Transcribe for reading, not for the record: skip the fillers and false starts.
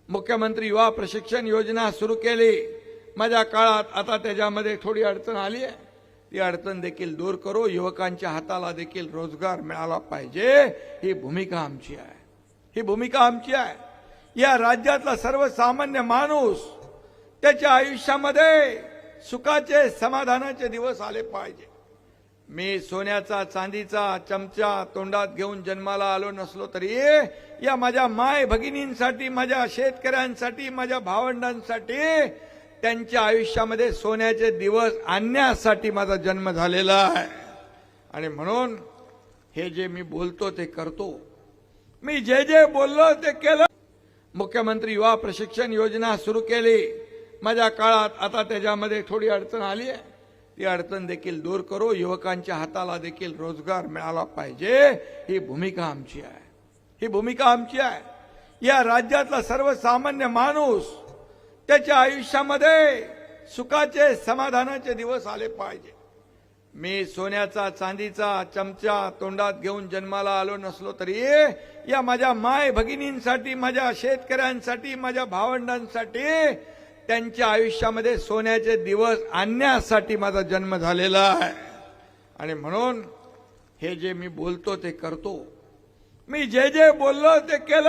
मुख्यमंत्री युवा प्रशिक्षण योजना सुरू केली माझ्या काळात। आता त्याच्यामध्ये थोडी अडचण आली आहे, ती अडचण देखील दूर करू, युवकांच्या हाताला देखील रोजगार मिळाला पाहिजे, ही भूमिका आमची आहे, ही भूमिका आमची आहे। या राज्यातला सर्वसामान्य माणूस त्याच्या आयुष्यामध्ये सुखाचे समाधानाचे दिवस आले पाहिजे। मी सोन्याचा चांदीचा चमचा तोंडात घेऊन जन्माला आलो नसलो तरी या माझ्या माय भगिनींसाठी, माझ्या शेतकऱ्यांसाठी, माझ्या भावंडांसाठी त्यांच्या आयुष्यामध्ये सोन्याचे दिवस आणण्यासाठी माझा जन्म झालेला आहे। आणि म्हणून हे जे मी बोलतो ते करतो, मी जे जे बोललो ते केलं। मुख्यमंत्री युवा प्रशिक्षण योजना सुरू केली माझ्या काळात। आता त्याच्यामध्ये थोडी अडचण आली आहे, ती अडचण देखील दूर करू, युवकांच्या हाताला देखील रोजगार मिळाला पाहिजे, ही भूमिका आमची आहे, ही भूमिका आमची आहे। या राज्यातला सर्वसामान्य माणूस त्याच्या आयुष्यामध्ये सुखाचे समाधानाचे दिवस आले पाहिजे। मी सोन्याचा चांदीचा चमचा तोंडात घेऊन जन्माला आलो नसलो तरी या माझ्या माय भगिनींसाठी, माझ्या शेतकऱ्यांसाठी, माझ्या भावंडांसाठी त्यांच्या आयुष्यामध्ये सोन्याचे दिवस आणण्यासाठी माझा जन्म झालेला आहे। आणि म्हणून हे जे मी बोलतो ते करतो, मी जे जे बोललो ते केलं।